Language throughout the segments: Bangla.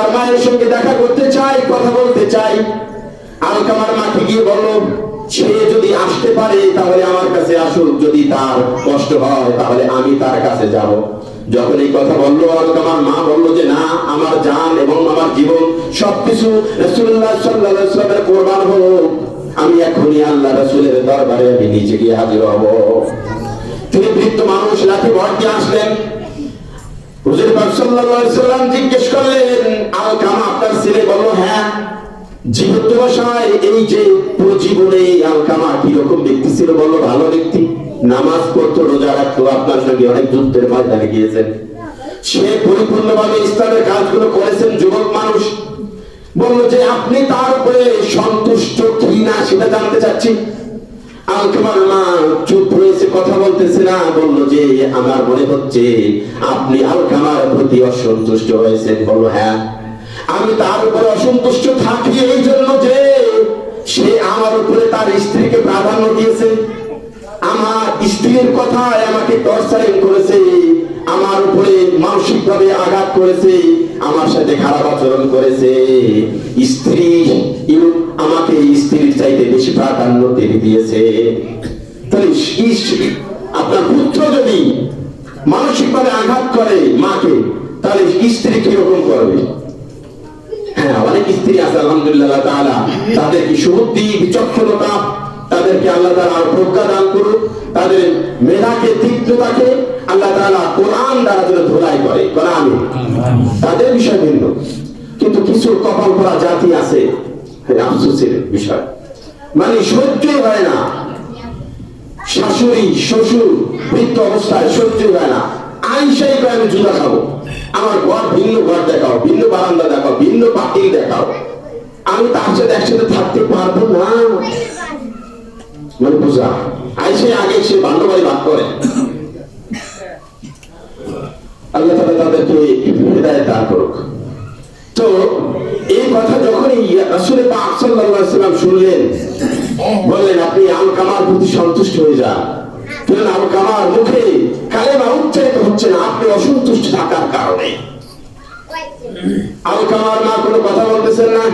আলকামার মায়ের সঙ্গে দেখা করতে চাই, কথা বলতে চাই। আলকামার মাকে গিয়ে বলল, সে যদি আসতে পারে তাহলে আমার কাছে আসুক, যদি তার কষ্ট হয় তাহলে আমি তার কাছে যাব। যখন এই কথা বললো, আলকামার মা বলল যে না, আমার জান এবং আমার জীবন সবকিছু রাসূলুল্লাহ সাল্লাল্লাহু আলাইহি ওয়াসাল্লামের কুরবান হোক, আমি এখনই আল্লাহ রাসূলের দরবারে আমি নিজে গিয়ে হাজির হব। তিনি বৃদ্ধ মানুষ, লাঠি ভর দিয়ে আসলেন। হুজুর পাক সাল্লাল্লাহু আলাইহি ওয়াসাল্লাম জিজ্ঞেস করলেন, আলকামা আপনার ছেলে? বলল হ্যাঁ। জীবদ্দশায় এই যে পুরো জীবনে আলকামা কিরকম ব্যক্তি ছিল? বলল ভালো ব্যক্তি, নামাজ পড়তো, রোজা রাখতো, আপনার সঙ্গে অনেক যুদ্ধের ময়দানে গিয়েছেন, সে পরিপূর্ণভাবে ইসলামের কাজগুলো করেছেন। যুবক মানুষ বলল যে আপনি তার উপরে সন্তুষ্ট কি না সেটা জানতে চাচ্ছি। আলকামার মা চুপ রয়েছে, কথা বলতেছে না। বলল যে আমার মনে হচ্ছে আপনি আলকামার প্রতি অসন্তুষ্ট হয়েছেন। বলল হ্যাঁ, আমি তার উপরে অসন্তুষ্ট থাকি এই জন্য যে সে আমার উপরে তার স্ত্রীকে প্রাধান্য দিয়েছে, আমার স্ত্রীর কথায় আমাকে টর্চারিং করেছে, আমার উপরে মানসিক ভাবে আঘাত করেছে, আমার সাথে খারাপ আচরণ করেছে। স্ত্রী আমাকে স্ত্রীর চাইতে বেশি প্রাধান্য দিয়েছে। তাহলে আপনার পুত্র যদি মানসিক ভাবে আঘাত করে মাকে, তাহলে স্ত্রী কিরকম করবে? হ্যাঁ, অনেক স্ত্রী আছে আলহামদুলিল্লাহ তাআলা, তাদের কি সুবুদ্ধি, বিচক্ষণতা, তাদেরকে আল্লাহ তাআলা প্রজ্ঞা দান করুন, তাদের মেধাকে, তীক্ষ্ণতাকে আল্লাহ তাআলা কোরআন দ্বারা যেন ধোলাই করে। কোরআন তাদের বিষয় ভিন্ন, কিন্তু কিছু কপাল পরা জাতি আছে, আফসোসের বিষয়, মানে সহ্যই হয় না। শাশুড়ি শ্বশুর বৃদ্ধ অবস্থায় সহ্যই হয় না, আইসাই করে আমি জুতা খাবো, আমার ঘর ভিন্ন ঘর দেখাও, ভিন্ন বারান্দা দেখাও, ভিন্ন পাতিল দেখাও, আমি তার সাথে একসাথে থাকতে পারবো না। মানে বোঝা আইসে আগে সে বান্ধবাড়ি ভাগ করে। আল্লাহ তাআলা তাদেরকে হিদায়াত দান করুক। তো এই কথা যখনই রাসূল পাক সাল্লাল্লাহু আলাইহি ওয়াসাল্লাম শুনলেন, বললেন আপনি আলকামার প্রতি সন্তুষ্ট হয়ে যান। কারণ আলকামার মুখে কালেমা উচ্চারিত হচ্ছে না, আপনি অসন্তুষ্ট থাকার কারণে। আলকামার মা কোনো কথা বলতেছেন না।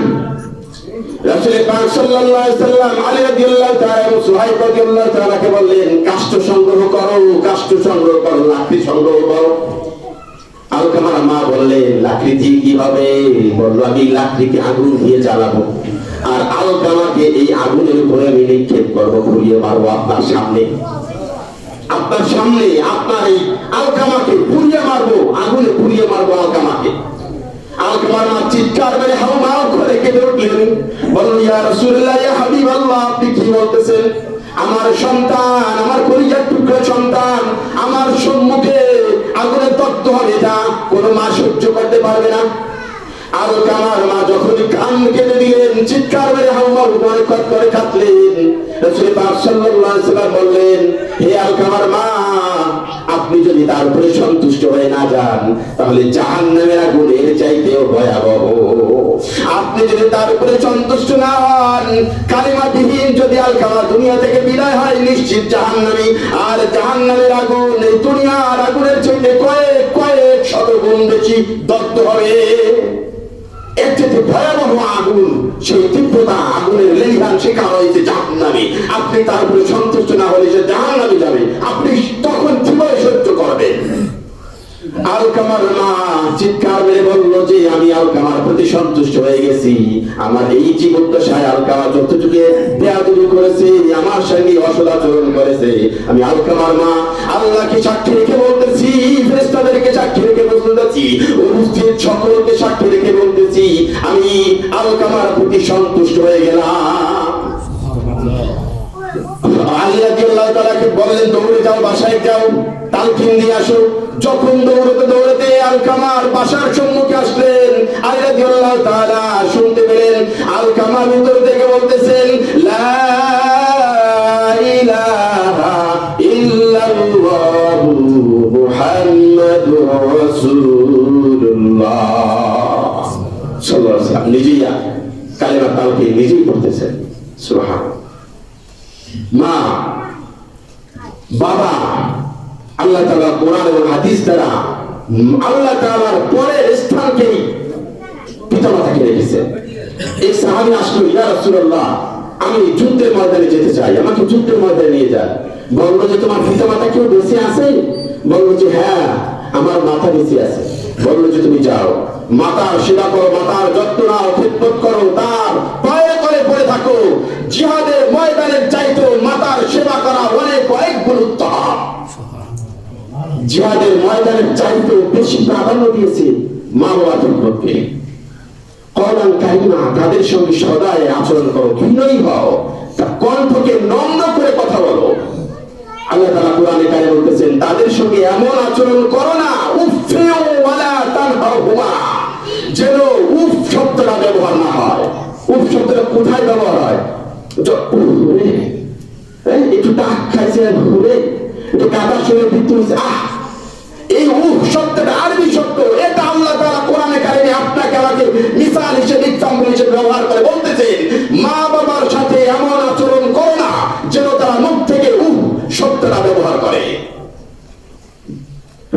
রাসূল পাক সাল্লাল্লাহু আলাইহি ওয়াসাল্লাম আলী রাদিয়াল্লাহু তাআলা এবং সুহাইব রাদিয়াল্লাহু তাআলাকে বললেন, কাষ্ঠ সংগ্রহ করো, কাষ্ঠ সংগ্রহ করো, লাকড়ি সংগ্রহ করো। আলকামার মা বললেন, লাকড়ি দিয়ে কিভাবে? বলল, আমি লাকড়িকে আগুন দিয়ে জ্বালাবো, আর আলকামাকে এই আগুনের উপরে আমি নিক্ষেপ করবো, ঘুরিয়ে মারবো আপনার সামনে। আপনার সামনে আপনার এই আলকামাকে পুড়িয়ে মারবো, আগুনে পুড়িয়ে মারবো আলকামাকে। আলকামার মা চিৎকার মেরে হাউমাউ করে কেঁদে উঠলেন, বলল, ইয়া রাসূলুল্লাহ, ইয়া হাবিবাল্লাহ, আপনি কি বলতেছেন? আমার সন্তান, আমার কলিজার টুকরা সন্তান আমার সম্মুখে আগুনে দগ্ধ হবে, যা কোনো মা সহ্য করতে পারবে না। আলকামার মা যখনই কান কেটে দিলেন, চিৎকার মেরে হাউমাউ করে কাঁদলেন। রাসূল পাক সাল্লাল্লাহু আলাইহি ওয়াসাল্লাম বললেন, হে আলকামার মা, আপনি যদি তার উপরে সন্তুষ্ট হয়ে না যান, তাহলে জাহান্নামের আগুনের চাইতেও ভয়াবহ। আপনি যদি তার উপরে সন্তুষ্ট না হন, কালিমাবিহীন যদি আলকামা দুনিয়া থেকে বিদায় হয়, নিশ্চিত জাহান্নামী। আর জাহান্নামের আগুন এই দুনিয়ার আগুনের চাইতে কয়েক কয়েক শতগুণ বেশি দগ্ধ হবে। এর চেয়ে ভয়াবহ আগুন, সেই তীব্রতা আগুনের লেলিহান শেখা হয়েছে জাহান্নামী। আপনি তার উপরে সন্তুষ্ট না হলে সে জাহান্নামে যাবে, আপনি তখন কিভাবে সহ্য করবেন? আলকামার মা চিৎকার মেরে বলল যে আমি আলকামার প্রতি সন্তুষ্ট হয়ে গেছি। আমার এই জীবদ্দশায় আলকামা যতটুকু বেয়াদবি করেছে, আমার সঙ্গে অসদাচরণ করেছে, আমি আলকামার মা আল্লাহকে সাক্ষী রেখে বলতেছি, ফেরেশতাদেরকে সাক্ষী রেখে বলতেছি, উপস্থিত সকলকে সাক্ষী রেখে বলতেছি, আমি আলকামার প্রতি সন্তুষ্ট হয়ে গেলাম। আলী রাদিয়াল্লাহু তাআলাকে বললেন, দৌড়ে যাও, বাসায় যাও, তালকিন দিয়ে আসো। যখন দৌড়তে দৌড়তে আলকামার বাসার সম্মুখে আসলেন, আলী রাদিয়াল্লাহু তাআলা শুনতে পেলেন আলকামা ভিতর থেকে বলতেছেন, লা ইলাহা ইল্লাল্লাহু মুহাম্মাদুর রাসূলুল্লাহ সাল্লাল্লাহু আলাইহি ওয়াসাল্লাম। নিজেই কালেমা তাওহীদ নিজেই পড়তেছেন। সুবহানাল্লাহ। মা, বাবা, আল্লাহ তাআলা কোরআন এবং হাদিস দ্বারা আল্লাহ তাআলার পরের স্থানকে লিখে রেখেছেন। এক সাহাবী আসলো, ইয়া রাসূলুল্লাহ, আমি যুদ্ধের ময়দানে যেতে চাই, আমাকে যুদ্ধের ময়দানে নিয়ে যান। বলল যে তোমার পিতামাতা কেউ বেঁচে আছে? বলল যে হ্যাঁ, আমার মাতা বেঁচে আছে। বলল যে তুমি যাও, মাতার সেবা করো, মাতার যত্ন নাও, খেদমত করো, তার পায়ে করে পড়ে থাকো। জিহাদের ময়দানের চাইতো মাতার সেবা করা অনেক গুণ উত্তম। জিহাদের ময়দানের চাইতো বেশি প্রাধান্য দিয়েছে মা বাবার খেদমতকে। কওলান কারিমা, তাদের সঙ্গে সদায় আচরণ করো, বিনয়ী হও, তার কণ্ঠকে নম্র করে কথা বলো। আল্লাহ তাআলা কোরআনে কারিমে বলতেছেন, তাদের সঙ্গে এমন আচরণ করো না, উফিউ ওয়ালা তানহারহুমা, যেন উফ শব্দটা ব্যবহার না হয়। উফ শব্দটা কোথায় ব্যবহার হয়? একটু টাক খাইছে, ঘুরে একটু কাদা শুনে মৃত্যু হয়েছে, এই উফ শব্দটা আরবি শব্দ। এটা আল্লাহ তাআলা কোরআনে কারিমে আপনাকে আমাকে মিসাল হিসেবে, এক্সাম্পল হিসেবে ব্যবহার করে বলতেছেন, মা বাবার সাথে এমন আচরণ করো না যেন তারা মুখ থেকে উফ শব্দটা ব্যবহার করে।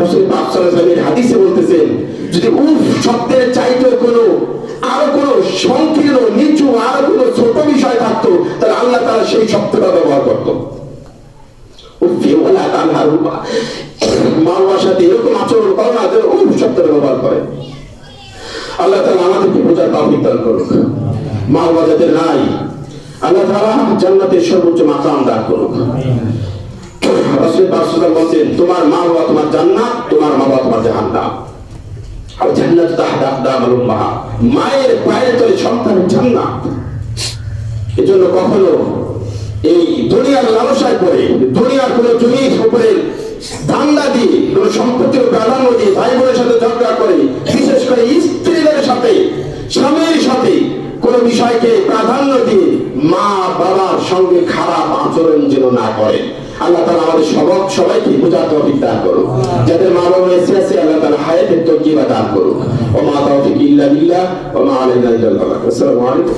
রাসূল পাক সাল্লাল্লাহু আলাইহি ওয়াসাল্লাম হাদিসে বলতেছেন, যদি উফ শব্দের চাইতে আরো কোনো সংকীর্ণ, নিচু, আরো কোনো ছোট বিষয় থাকতো, তাহলে আল্লাহ তাআলা সেই শব্দটা ব্যবহার করতো। মা বাবার সাথে এরকম আচরণ করো না যেন উফ শব্দটা ব্যবহার করে। আল্লাহ তাআলা আমাদেরকে বোঝার তৌফিক দান করুক। মা বাবা যাদের নাই, আল্লাহ তাআলা জান্নাতের সর্বোচ্চ মাকাম দান করুক। রাসূল পাক সাল্লাল্লাহু আলাইহি ওয়াসাল্লাম বলেন, তোমার মা বাবা তোমার জান্নাত, তোমার মা বাবা তোমার জাহান্নাম। আর জান্নাত তাহতা আকদামিল উম্মাহাত, মায়ের পায়ের তলে সন্তানের জান্নাত। এজন্য কখনো এই দুনিয়ার লালসায় পড়ে, দুনিয়ার কোন জমির উপরে ধান্দা দিয়ে, কোন সম্পত্তির প্রাধান্য দিয়ে ভাই বোনের সাথে ঝগড়া করে, বিশেষ করে স্ত্রীদের সাথে, স্বামীর সাথে কোন বিষয়কে প্রাধান্য দিয়ে মা বাবার সঙ্গে খারাপ আচরণ যেন না করে। আল্লাহ তাআলা আমাদের সবাইকে বোঝার তৌফিক দান করুন। যাদের মা বাবা বেঁচে আছে, আল্লাহ তাআলা হায়াতের তৌফিক দান করুন। ওয়া মা তাওফিক ইল্লা বিল্লাহ ওয়া মা আলাইনা ইল্লাল বালাগ। আসসালামু আলাইকুম।